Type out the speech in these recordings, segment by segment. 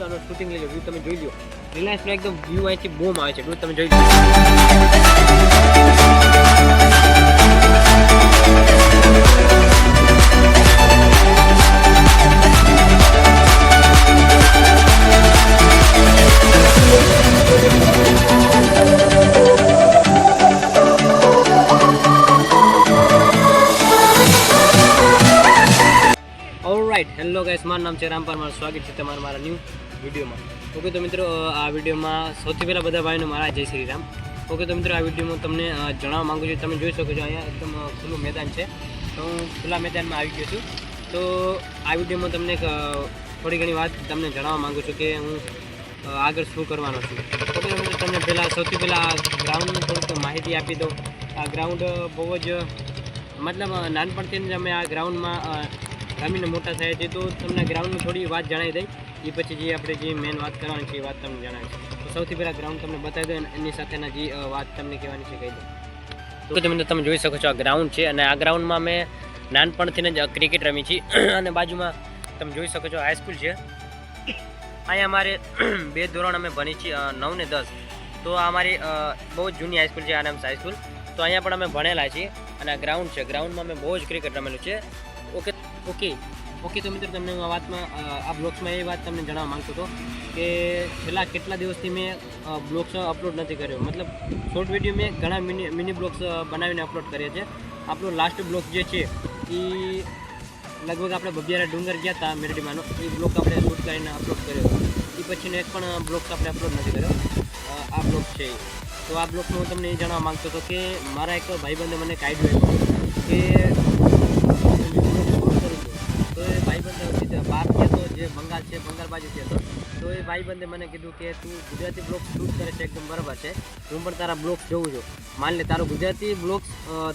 આનો શૂટિંગ લઈ લો, વ્યૂ તમે જોઈ લો. રિલાયન્સનો એકદમ વ્યૂ અહીંથી બોમ આવે છે, તમે જોઈ લો. હેલો ગાઈસ, મારું નામ છે રામપાલ. મારું સ્વાગત છે તમારા મારા ન્યૂ વિડીયોમાં. ઓકે તો મિત્રો, આ વિડીયોમાં સૌથી પહેલાં બધા ભાઈઓને મારા જય શ્રી રામ. ઓકે તો મિત્રો, આ વિડીયોમાં તમને જણાવવા માગું છું. તમે જોઈ શકો છો અહીંયા એકદમ ખુલ્લું મેદાન છે, તો હું ખુલ્લા મેદાનમાં આવી ગયો છું. તો આ વિડીયોમાં તમને થોડી ઘણી વાત તમને જણાવવા માગું છું કે હું આગળ શું કરવાનો છું. ઓકે તો મિત્રો, તમને સૌથી પહેલાં આ ગ્રાઉન્ડની થોડીક માહિતી આપી દઉં. આ ગ્રાઉન્ડ બહુ જ મતલબ નાનપણથી જ અમે આ ગ્રાઉન્ડમાં રમીને મોટા થયા છે, તો તમને ગ્રાઉન્ડની થોડી વાત જણાવી દઈ. એ પછી જે આપણે જે મેન વાત કરવાની છે એ વાત તમને જણાવી છે. તો સૌથી પહેલાં ગ્રાઉન્ડ તમને બતાવી દો અને એની સાથેના જે વાત તમને કહેવાની છે કહી દો. તો તમે જોઈ શકો છો આ ગ્રાઉન્ડ છે, અને આ ગ્રાઉન્ડમાં મેં નાનપણથી જ ક્રિકેટ રમી છે. અને બાજુમાં તમે જોઈ શકો છો હાઈસ્કૂલ છે. અહીંયા અમારે 2 ધોરણ અમે ભણી છીએ, 9 ને 10. તો આ અમારી બહુ જ જૂની હાઈસ્કૂલ છે, આનામ હાઈસ્કૂલ. તો અહીંયા પણ અમે ભણેલા છીએ, અને આ ગ્રાઉન્ડ છે. ગ્રાઉન્ડમાં અમે બહુ જ ક્રિકેટ રમેલું છે. ઓકે તો મિત્રો, તમને હું આ વાતમાં આ બ્લોગ્સમાં એ વાત તમને જણાવવા માગતો હતો કે છેલ્લા કેટલા દિવસથી મેં બ્લોગ્સ અપલોડ નથી કર્યો. મતલબ શોર્ટ વિડીયો મેં ઘણા મિની બ્લોગ્સ બનાવીને અપલોડ કર્યા છે. આપણો લાસ્ટ બ્લોગ જે છે એ લગભગ આપણે બબિયારા ડુંગર ગયા હતા મેરડીમાંનો, એ બ્લોગ આપણે શૂટ કરીને અપલોડ કર્યો. એ પછીનો એક પણ બ્લોગ્સ આપણે અપલોડ નથી કર્યો. આ બ્લોગ છે. તો આ બ્લોગમાં હું તમને એ જણાવવા માગતો હતો કે મારા એક ભાઈબંધે મને કાઢ્યું કે બહાર હતો, જે બંગાળ છે, બંગાળ બાજુ હતો. તો એ ભાઈબંધે મને કીધું કે તું ગુજરાતી બ્લોગ શૂટ કરે છે, એકદમ બરાબર છે, હું પણ તારા બ્લોગ જોઉં છું. માન લે તારો ગુજરાતી બ્લોગ્સ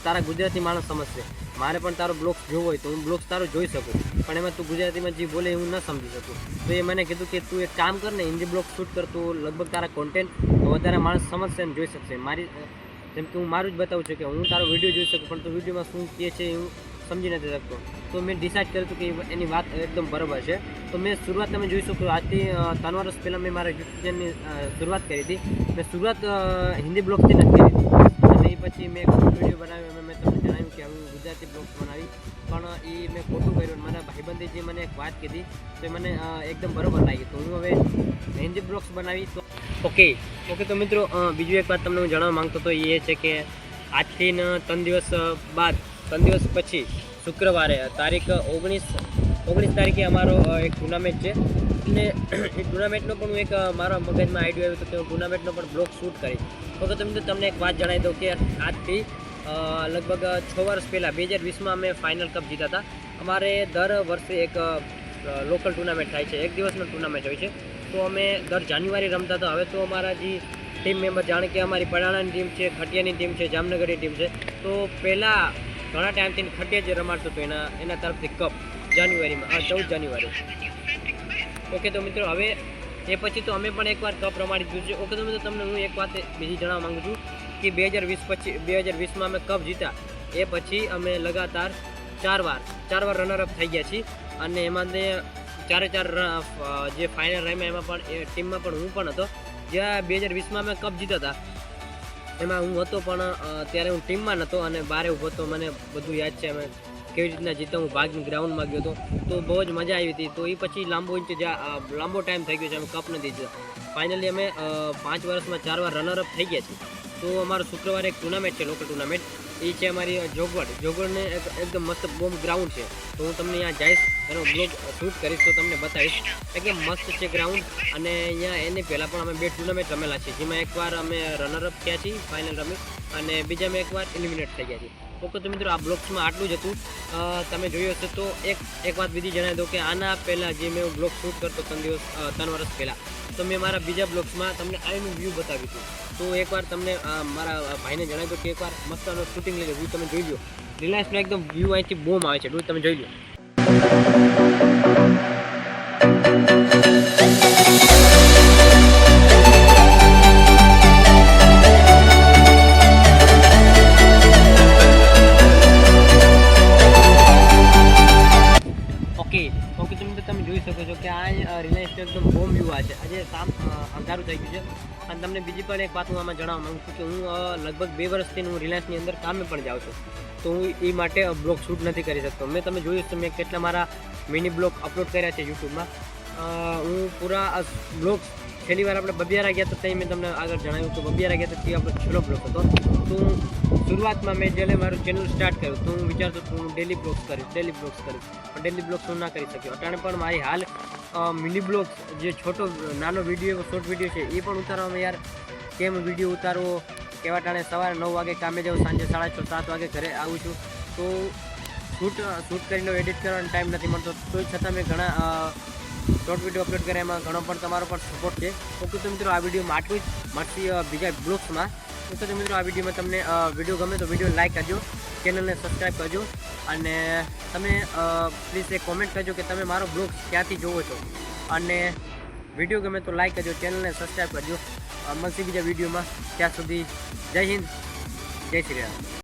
તારા ગુજરાતી માણસ સમજશે. મારે પણ તારો બ્લોગ્સ જોવો હોય તો હું બ્લોગ્સ તારો જોઈ શકું, પણ એમાં તું ગુજરાતીમાં જે બોલે હું ન સમજી શકું. તો એ મને કીધું કે તું એક કામ કર ને, હિન્દી બ્લોગ શૂટ કર, તો લગભગ તારા કોન્ટેન્ટ વધારે માણસ સમજશે અને જોઈ શકશે. જેમ કે હું મારું જ બતાવું છું કે હું તારો વિડીયો જોઈ શકું, પણ તું વિડીયોમાં શું કહે છે હું સમજી નથી શકતો. તો મેં ડિસાઇડ કર્યું હતું કે એની વાત એકદમ બરાબર છે. તો મેં શરૂઆત તમે જોઈ શકો, આજથી 3 વર્ષ પહેલાં મેં મારા યુટ્યુબ ચેનલની શરૂઆત કરી હતી. મેં શરૂઆત હિન્દી બ્લોગથી નથી કરી હતી, અને એ પછી મેં વિડીયો બનાવ્યો. મેં તમને જણાવ્યું કે હું ગુજરાતી બ્લોગ્સ બનાવી, પણ એ મેં ખોટું કર્યું. મારા ભાઈબંધે જે મને એક વાત કીધી તો એ મને એકદમ બરાબર લાગી. તો હું હવે હિન્દી બ્લોગ્સ બનાવી. તો ઓકે તો મિત્રો, બીજું એક વાત તમને હું જણાવવા માંગતો હતો, એ છે કે આજથી 3 દિવસ પછી શુક્રવારે તારીખ 19 તારીખે અમારો એક ટુર્નામેન્ટ છે. અને એ ટુર્નામેન્ટનો પણ હું એક મારા મગજમાં આઈડિયો આવ્યો હતો કે હું ટુર્નામેન્ટનો પણ બ્લોગ શૂટ કરીશ. તો તમને એક વાત જણાવી દઉં કે આજથી લગભગ 6 વર્ષ પહેલાં 2020માં અમે ફાઇનલ કપ જીતા હતા. અમારે દર વર્ષે એક લોકલ ટુર્નામેન્ટ થાય છે, 1 દિવસનો ટુર્નામેન્ટ હોય છે. તો અમે દર જાન્યુઆરી રમતા હતા. હવે તો અમારા જે ટીમ મેમ્બર, જાણે કે અમારી પડાણાની ટીમ છે, ખટિયાની ટીમ છે, જામનગરની ટીમ છે. તો પહેલાં ઘણા ટાઈમથી ખટિયા જે રમાડતું હતું એના તરફથી કપ જાન્યુઆરીમાં, 14 જાન્યુઆરી. ઓકે તો મિત્રો, હવે એ પછી તો અમે પણ એકવાર કપ રમાડી દીધું છે. ઓકે તો મિત્રો, તમને હું એક વાત બીજી જણાવવા માગું છું કે 2020માં અમે કપ જીતા, એ પછી અમે લગાતાર 4 વાર રનરઅપ થઈ ગયા છીએ. અને એમાં 4 જે ફાઇનલ રમ્યા એમાં પણ એ ટીમમાં પણ હું પણ હતો. જ્યાં 2020માં અમે કપ જીતા હતા એમાં હું હતો, પણ ત્યારે હું ટીમમાં નહોતો અને બહાર ઊભો હતો. મને બધું યાદ છે અમે કેવી રીતના જીતા. હું ભાગની ગ્રાઉન્ડમાં ગયો હતો, તો બહુ જ મજા આવી હતી. તો એ પછી લાંબો ટાઈમ થઈ ગયો છે, અમે કપ નથી જીતા. ફાઇનલી અમે 5 વર્ષમાં 4 વાર રનરઅપ થઈ ગયા છીએ. તો અમારો શુક્રવારે એક ટુર્નામેન્ટ છે, લોકલ ટુર્નામેન્ટ. એ છે અમારી જોગવડને એકદમ મસ્ત બોમ્બ ગ્રાઉન્ડ છે. તો હું તમને અહીંયા જઈશ, એનો બ્લોગ શૂટ કરીશ, તો તમને બતાવીશ. એકદમ મસ્ત છે ગ્રાઉન્ડ. અને અહીંયા એની પહેલાં પણ અમે 2 ટુર્નામેન્ટ રમેલા છીએ, જેમાં એકવાર અમે રનરઅપ થયા છીએ, ફાઇનલ રમી, અને બીજામાં એકવાર એલિમિનેટ થઈ ગયા છીએ. ઓકે તો મિત્રો, આ બ્લોગ્સમાં આટલું જ હતું. તમે જોયું હશે તો એક વાત બીજી જણાવી દઉં કે આના પહેલાં જે મેં બ્લોગ શૂટ કરતો 3 વર્ષ પહેલાં, તો મેં મારા બીજા બ્લોગ્સમાં તમને આનું વ્યૂ બતાવ્યું હતું. તો એકવાર તમને મારા ભાઈને જણાવી દો કે એકવાર મસ્તનો શૂટિંગ લઈ લો, વ્યૂ તમે જોઈ લો. રિલાયન્સનો એકદમ વ્યૂ અહીંથી બોમ આવે છે, તમે જોઈ લો. ઓકે તમે જોઈ શકો છો કે આ રિલાયન્સ એકદમ બહુ ઓમ યુવા છે. આજે કામ અંધારું થઈ ગયું છે. અને તમને બીજી પણ એક વાત હું આમાં જણાવવા માગું છું કે હું લગભગ 2 વર્ષથી હું રિલાયન્સની અંદર કામે પણ જાઉં છું. તો હું એ માટે બ્લોગ શૂટ નથી કરી શકતો. તમે જોયું છે મેં કેટલા મારા મિની બ્લોગ અપલોડ કર્યા છે યુટ્યુબમાં. હું પૂરા બ્લોગ છેલ્લી વાર આપણે બબિયારા ગયા તો ત્યાં મેં તમને આગળ જણાવ્યું કે બબિયારા ગયા તો તે આપણો છેલ્લો બ્લોગ હતો. તો શરૂઆતમાં મેં જ્યારે મારું ચેનલ સ્ટાર્ટ કર્યું તો હું વિચારતો હતો હું ડેલી બ્લોગ્સ કરીશ પણ ડેલી બ્લોગ્સ હું ના કરી શક્યો. અટાણે પણ મારી હાલ મિની બ્લોગ્સ જે નાનો વિડીયો શોર્ટ વિડીયો છે એ પણ ઉતારવામાં યાર કેમ વિડીયો ઉતારવો, કેવા ટાણે સવારે 9 વાગે કામે જાઉં, સાંજે 6:30 7 વાગે ઘરે આવું છું. તો શૂટ કરીને એડિટ કરવાનો ટાઈમ નથી મળતો. તો છતાં મેં ઘણા શોર્ટ વિડીયો અપલોડ કર્યા, એમાં ઘણો પણ તમારો પણ સપોર્ટ છે. ઓકે તો મિત્રો આ વિડીયોમાં આટલું જ, મળશે બીજા બ્લોગ્સમાં. તો મિત્રો આ વિડીયોમાં તમને વિડીયો ગમે તો વિડીયો લાઈક કરજો, ચેનલને સબસ્ક્રાઈબ કરજો અને તમે પ્લીઝ એક કોમેન્ટ કરજો કે તમે મારો બ્લોગ ક્યાંથી જોવો છો. અને વિડીયો ગમે તો લાઈક કરજો, ચેનલને સબસ્ક્રાઈબ કરજો. મળશે બીજા વિડીયોમાં. ત્યાં સુધી જય હિન્દ, જય શ્રી રામ.